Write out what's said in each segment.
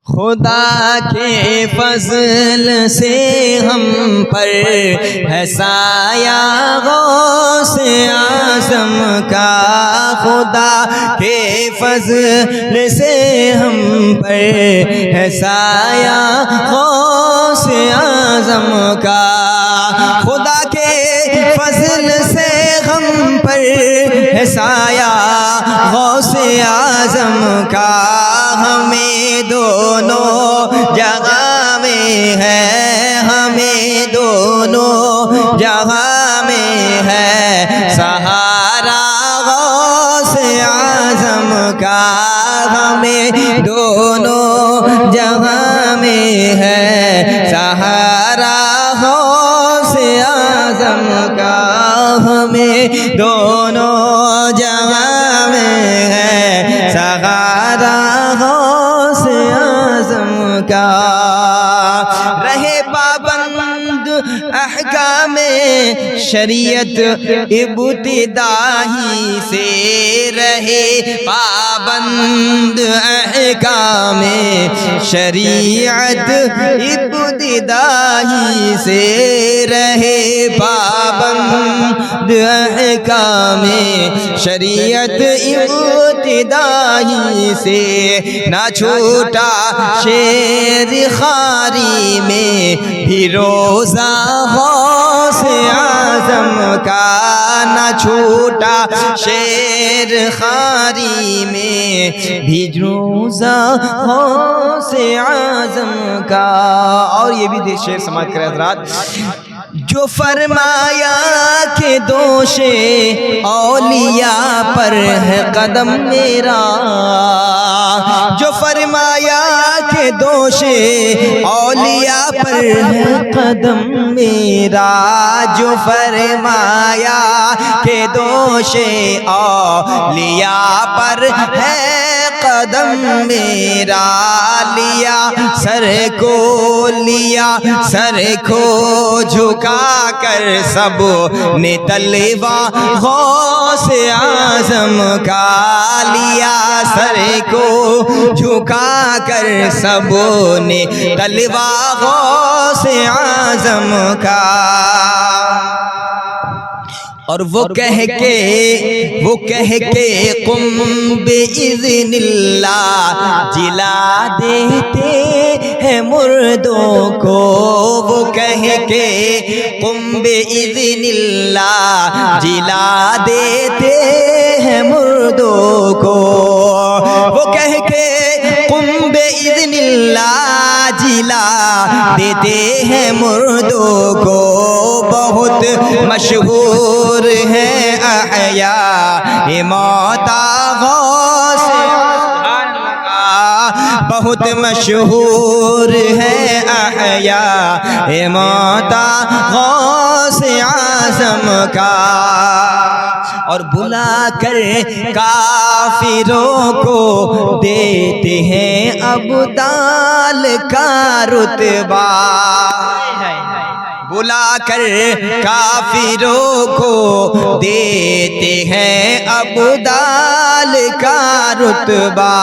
خدا کے فضل سے ہم پر ہے سایہ غوث اعظم کا، خدا کے فضل سے ہم پر ہے سایہ غوث اعظم کا، خدا کے فضل سے ہم پر ہے سایہ غوث اعظم کا، ہمیں دونوں جگہ میں ہے، ہمیں دونوں جگہ میں ہے سہارا غوث اعظم کا، ہمیں دونوں جگہ میں ہے سہارا غوث اعظم کا، ہمیں دونوں جگہ میں ہے سہارا غوث اعظم کا، رہے پابند احکام شریعت ابتدائی سے، رہے پابند احکام شریعت ابتدائی سے، رہے پابند احکام شریعت ابتدائی سے، نہ چھوٹا شیر خواری میں بھی روزہ غوث اعظم کا، نہ چھوٹا شیر خواری میں بھی روزہ غوث اعظم کا۔ اور یہ بھی شعر سماعت کریں حضرات، جو فرمایا کہ دوش اولیاء پر ہے قدم میرا، جو فرمایا کہ دوش اولیاء پر ہے قدم میرا، جو فرمایا کہ دوش اولیاء پر ہے قدم میرا، لیا سر کو، لیا سر کو جھکا کر سب نے تلوا غوث اعظم کا، لیا سر کو جھکا کر سب نے تلوا غوث اعظم کا، اور وہ کہہ کے قم بإذن اللہ جلا دیتے ہیں مردوں کو، وہ کہہ کے قم بإذن اللہ جلا دیتے ہیں مردوں کو، وہ کہہ کے قم بإذن اللہ جلا دیتے ہیں مردوں کو، بہت مشہور ہے احیاء موتا غوث اعظم کا، بہت مشہور ہے احیاء موتا غوث اعظم کا، اور بلا کر کافروں کو دیتے ہیں ابدال کا رتبہ، بلا کر کافروں کو دیتے ہیں ابدال کا رتبہ،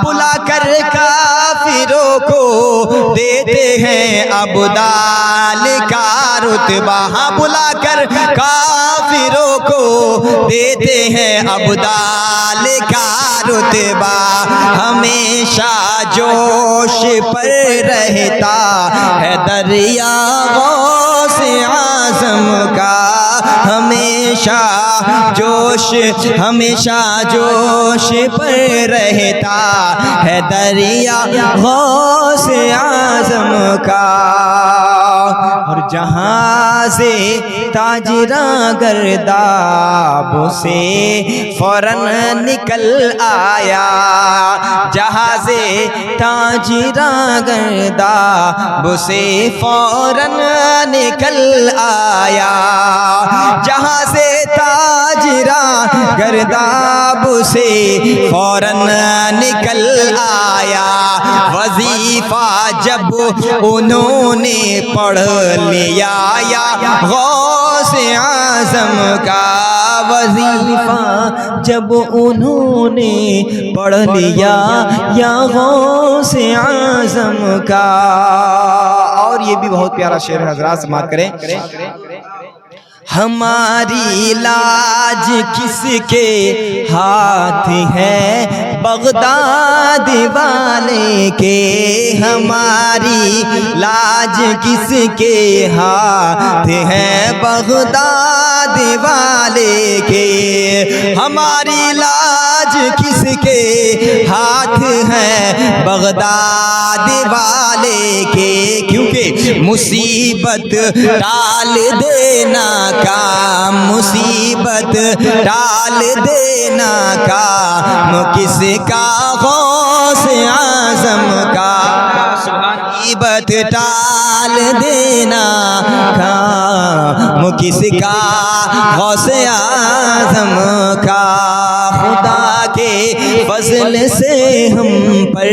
بلا کر کافروں کو دیتے ہیں ابدال کا رتبہ، ہاں بلا کر کافروں کو دیتے ہیں ابدال کا رتبہ، ہمیشہ جوش پر رہتا ہے دریا غوث اعظم کا، ہمیشہ جوش پر رہتا ہے دریا غوث اعظم کا، اور جہاز تاجراں گرداب سے فوراً نکل آیا، جہاز تاجراں گرداب سے فوراً نکل آیا، جہاز تاجراں گرداب سے فوراً نکل آیا، وظیفہ جب انہوں نے پڑھ لیا یا غوث اعظم کا وظیفہ جب انہوں نے پڑھ لیا یا غوث اعظم کا. اور یہ بھی بہت پیارا شعر ہے حضرات، سماعت کریں. ہماری لاج کس کے ہاتھ ہے بغداد والے کے، ہماری لاج کس کے ہاتھ ہے بغداد والے کے، ہماری لاج کس کے ہاتھ ہے بغداد والے کے، کیونکہ مصیبت ٹال دینا کام، مصیبت ٹال دینا کام کس کا؟ غوث اعظم کا. مصیبت ٹال دینا کام کس کا؟ غوث اعظم کا. خدا کے فضل سے ہم پر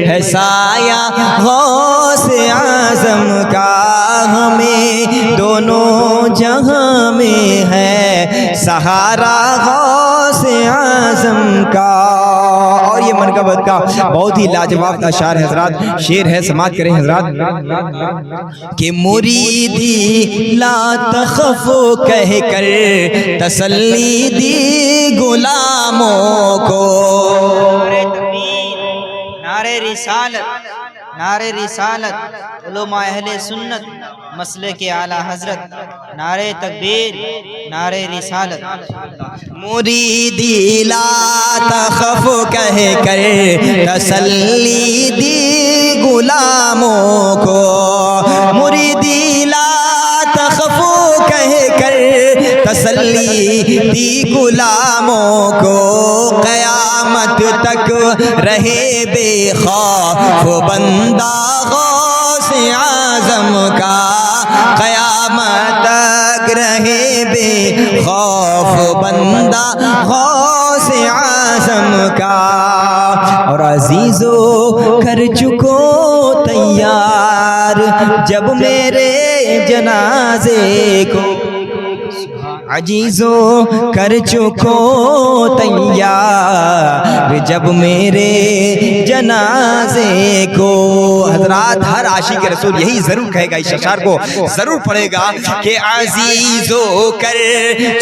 ہے سایہ غوث اعظم کا، ہمیں دونوں جہاں میں ہے سہارا غوث اعظم کا. اور یہ منقبت کا بہت ہی لاجواب اشعار ہے حضرات، شعر ہے، سماعت کریں حضرات. کہ مریدی لا تخف کہہ کر تسلی دی غلاموں کو، نعرہ رسالت، نعرہ رسالت، علماء اہل سنت، مسلک اعلی حضرت، نعرہ تکبیر، نعرہ رسالت. مریدی لا تخف کہہ کر تسلی دی غلاموں کو، مریدی لا تخف کہہ کر تسلی دی غلاموں کو، قیامت تک رہے بے خوف بندہ غوث اعظم کا، قیامت تک رہے بے خوف بندہ غوث اعظم کا. اور عزیزو کر چکو تیار جب میرے جنازے کو، عزیزو کر چکو تیار جب میرے جنازے کو. حضرات ہر عاشق رسول یہی ضرور کہے گا، اس اشعار کو ضرور پڑھے گا کہ عزیزو کر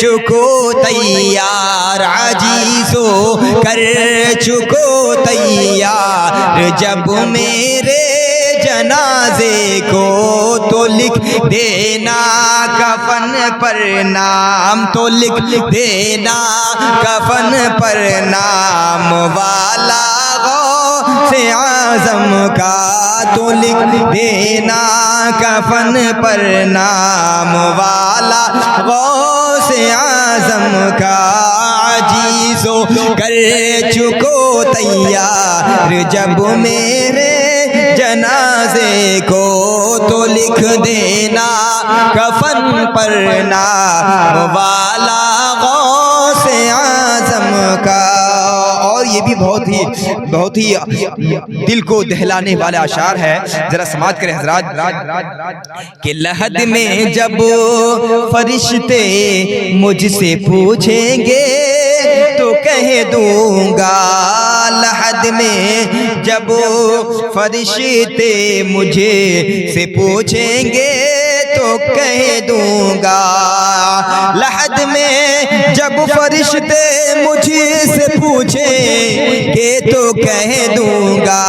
چکو تیار، عزیزو کر چکو تیار جب میرے جنازے کو، تو لکھ دینا کفن پر نام، تو لکھ دینا کفن پر نام والا غوث اعظم کا، تو لکھ دینا کفن پر نام والا غوث اعظم کا. عزیزو کر چکو تیار جب میرے جنازے کو، تو لکھ دینا کفن پر نام والا غوث اعظم کا. اور یہ بھی بہت ہی دل کو دہلانے والا اشعار ہے، ذرا سماعت کریں حضرات. کہ لحد میں جب فرشتے مجھ سے پوچھیں گے تو کہہ دوں گا، لحد میں جب فرشتے مجھے سے پوچھیں گے تو کہہ دوں گا، لحد میں جب فرشتے مجھے سے پوچھیں گے تو کہہ دوں گا،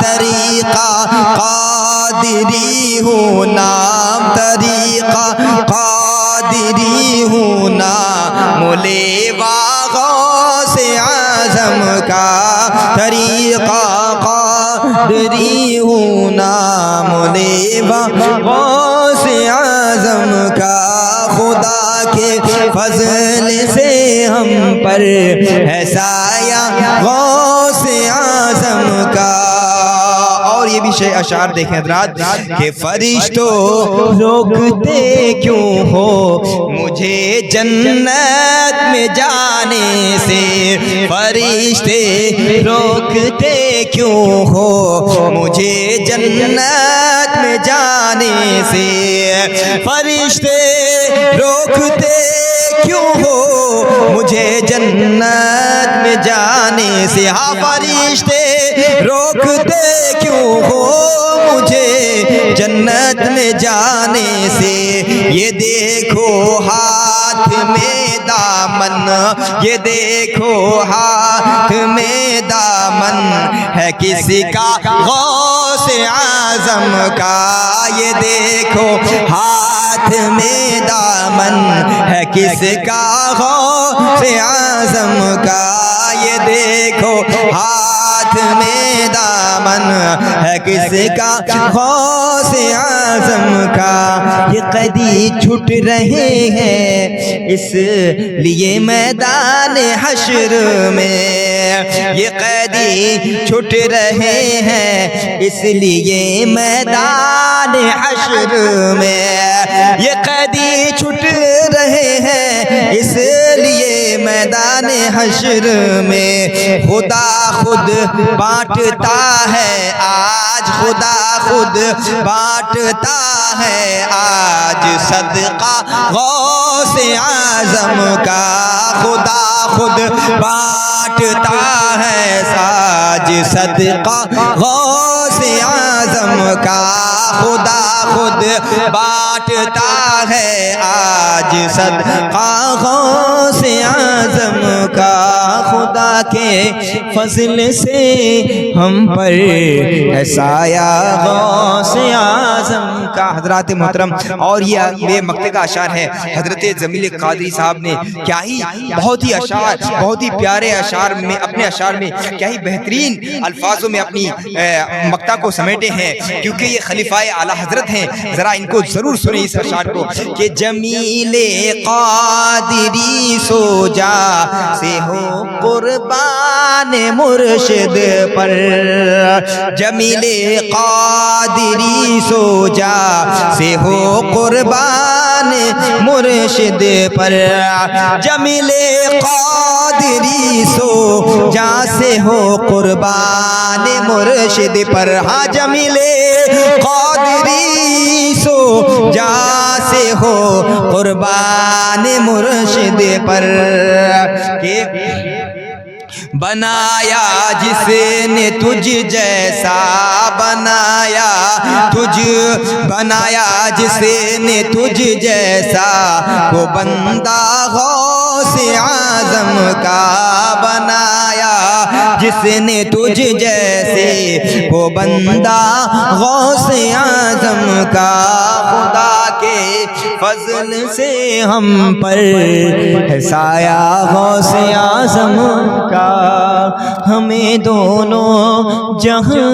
طریقہ قادری ہوں نام، طریقہ قادری ہوں نام مولیوا غوث اعظم کا، طریقہ قادری ہوں نام مولیوا غوث اعظم کا. خدا کے فضل سے ہم پر ہے سایہ غوث اعظم کا. اور یہ بھی بھی اشعار دیکھیں حضرات کہ فرشتوں روکتے کیوں ہو مجھے جنت میں جانے سے، فرشتے روکتے کیوں ہو مجھے جنت میں جانے سے، فرشتے روکتے کیوں ہو مجھے جنت میں جانے سے، ہاں فرشتے روکتے کیوں ہو مجھے جنت میں جانے سے، یہ دیکھو ہاتھ میں دامن، یہ دیکھو ہاتھ میں دامن ہے کسی کا غوث اعظم کا، یہ دیکھو ہاتھ میں دامن ہے کس کا غوث اعظم کا، یہ دیکھو ہاتھ میں دامن ہے کس کا غوث اعظم کا، یہ قیدی چھٹ رہے ہیں اس لیے میدان حشر میں، یہ قیدی چھٹ رہے ہیں اس لیے میدان حشر میں، یہ قیدی چھٹ رہے ہیں اس لیے میدان حشر میں، خدا خود بانٹتا ہے آج، خدا خود بانٹتا ہے آج صدقہ غوث اعظم کا، خدا خود بانٹتا ہے آج صدقہ غوث اعظم کا، خدا خود بانٹتا ہے آج صدقہ غوث اعظم کا، خدا کے فضل سے ہم پر ہے سایہ غوث اعظم کا۔ حضرات محترم، اور یہ مقطع کا اشعار ہے حضرت جمیل قادری صاحب نے، کیا ہی بہت ہی اشعار، بہت ہی پیارے اشعار میں، اپنے اشعار میں کیا ہی بہترین الفاظوں میں اپنی مقطع کو سمیٹے ہیں، کیونکہ یہ خلیفہ اعلیٰ حضرت ہیں، ذرا ان کو ضرور سنیں اس اشعار کو کہ جمیل قادری سو جا سے ہو قربان مرشد پر، جمیل قادری سو جا سے ہو قربان مرشد پر، جمیل قادری سو جا سے ہو قربان مرشد پر، ہاں جمیل قادری سو جا سے ہو قربان مرشد پر، کہ بنایا جس نے تجھ جیسا، بنایا جس نے تجھ جیسا، وہ بندہ غوث اعظم کا، بنایا جس نے تجھ جیسے، وہ بندہ غوث اعظم کا، خدا کے فضل سے ہم پر ہے سایہ غوث اعظم کا، ہمیں دونوں جہاں